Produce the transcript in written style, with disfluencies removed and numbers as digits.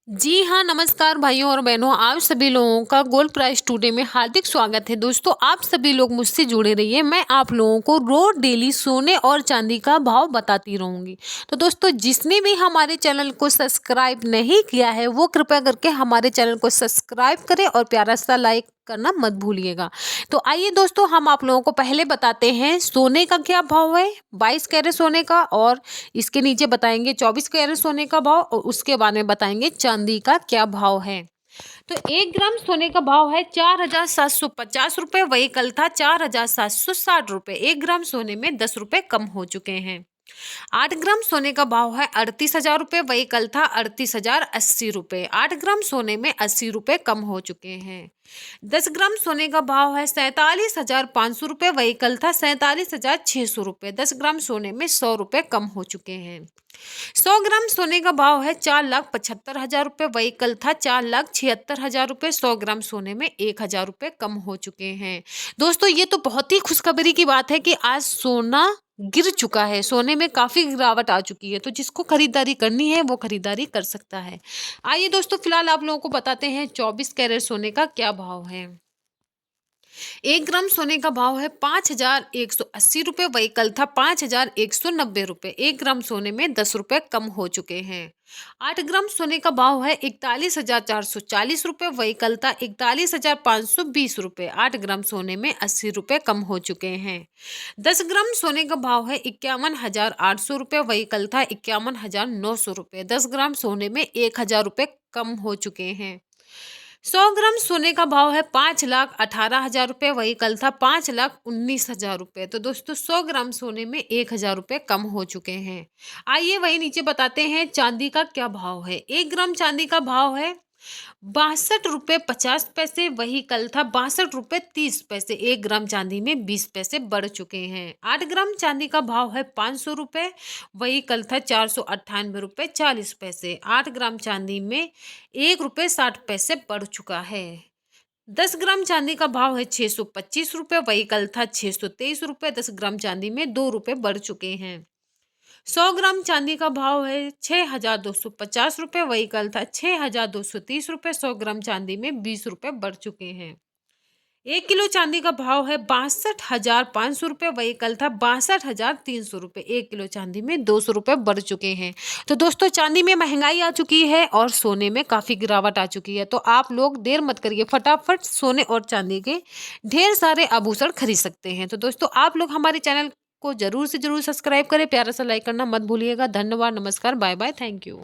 जी हाँ, नमस्कार भाइयों और बहनों, आप सभी लोगों का गोल्ड प्राइस टुडे में हार्दिक स्वागत है। दोस्तों, आप सभी लोग मुझसे जुड़े रहिए। मैं आप लोगों को रोज डेली सोने और चांदी का भाव बताती रहूँगी। तो दोस्तों, जिसने भी हमारे चैनल को सब्सक्राइब नहीं किया है, वो कृपया करके हमारे चैनल को सब्सक्राइब करें और प्यारा सा लाइक करना मत भूलिएगा। तो आइए दोस्तों, हम आप लोगों को पहले बताते हैं सोने का क्या भाव है, 22 कैरेट सोने का, और इसके नीचे बताएंगे 24 कैरेट सोने का भाव, और उसके बाद में बताएंगे चांदी का क्या भाव है। तो 1 ग्राम सोने का भाव है 4,750 रुपये। वही कल था 4,760 रुपये। 1 ग्राम सोने में 10 रुपये कम हो चुके हैं। 8 ग्राम सोने का भाव है 38,000 रुपये। वही कल था 38,080 रुपये। 8 ग्राम सोने में 80 रुपये कम हो चुके हैं। 10 ग्राम सोने का भाव है 47,500 रुपये। वही कल था 47,600 रुपये। 10 ग्राम सोने में 100 रुपये कम हो चुके हैं। 100 ग्राम सोने का भाव है 4,75,000 रुपये। वही कल था 4,76,000 रुपये। 100 ग्राम सोने में 1,000 रुपये कम हो चुके हैं। दोस्तों, ये तो बहुत ही खुशखबरी की बात है कि आज सोना गिर चुका है, सोने में काफी गिरावट आ चुकी है। तो जिसको खरीदारी करनी है वो खरीदारी कर सकता है। आइए दोस्तों, फिलहाल आप लोगों को बताते हैं 24 कैरेट सोने का क्या भाव है। 1 ग्राम सोने का भाव है 5,180 रुपये। वही कल था 5,190 रुपये। 1 ग्राम सोने में 10 रुपये कम हो चुके हैं। 8 ग्राम सोने का भाव है 41,440 रुपये। वही कल था 41,520 रुपये। 8 ग्राम सोने में 80 रुपये कम हो चुके हैं। 10 ग्राम सोने का भाव है 51,800 रुपये। वही कल था 51,900 रुपये। 10 ग्राम सोने में 1,000 रुपये कम हो चुके हैं। 100 ग्राम सोने का भाव है 5,18,000 रुपये। वही कल था 5,19,000 रुपये। तो दोस्तों, 100 ग्राम सोने में 1,000 रुपये कम हो चुके हैं। आइए वही नीचे बताते हैं चांदी का क्या भाव है। 1 ग्राम चांदी का भाव है 62 रुपये 50 पैसे। वही कल था 62 रुपये 30 पैसे। 1 ग्राम चांदी में 20 पैसे बढ़ चुके हैं। 8 ग्राम चांदी का भाव है 500 रुपये। वही कल था 498 रुपये 40 पैसे। 8 ग्राम चांदी में 1 रुपये 60 पैसे बढ़ चुका है। 10 ग्राम चांदी का भाव है 625 रुपये। वही कल था 623 रुपये। 10 ग्राम चांदी में 2 रुपये बढ़ चुके हैं। 100 ग्राम चांदी का भाव है 6,250 रुपये। वही कल था 6,230 रुपये। 100 ग्राम चांदी में 20 रुपये बढ़ चुके हैं। 1 किलो चांदी का भाव है 62,500 रुपये। वही कल था 62,300 रुपये। 1 किलो चांदी में 200 रुपये बढ़ चुके हैं। तो दोस्तों, चांदी में महंगाई आ चुकी है और सोने में काफ़ी गिरावट आ चुकी है। तो आप लोग देर मत करिए, फटाफट सोने और चांदी के ढेर सारे आभूषण खरीद सकते हैं। तो दोस्तों, आप लोग हमारे चैनल को जरूर से जरूर सब्सक्राइब करें, प्यारा सा लाइक करना मत भूलिएगा। धन्यवाद, नमस्कार, बाय बाय, थैंक यू।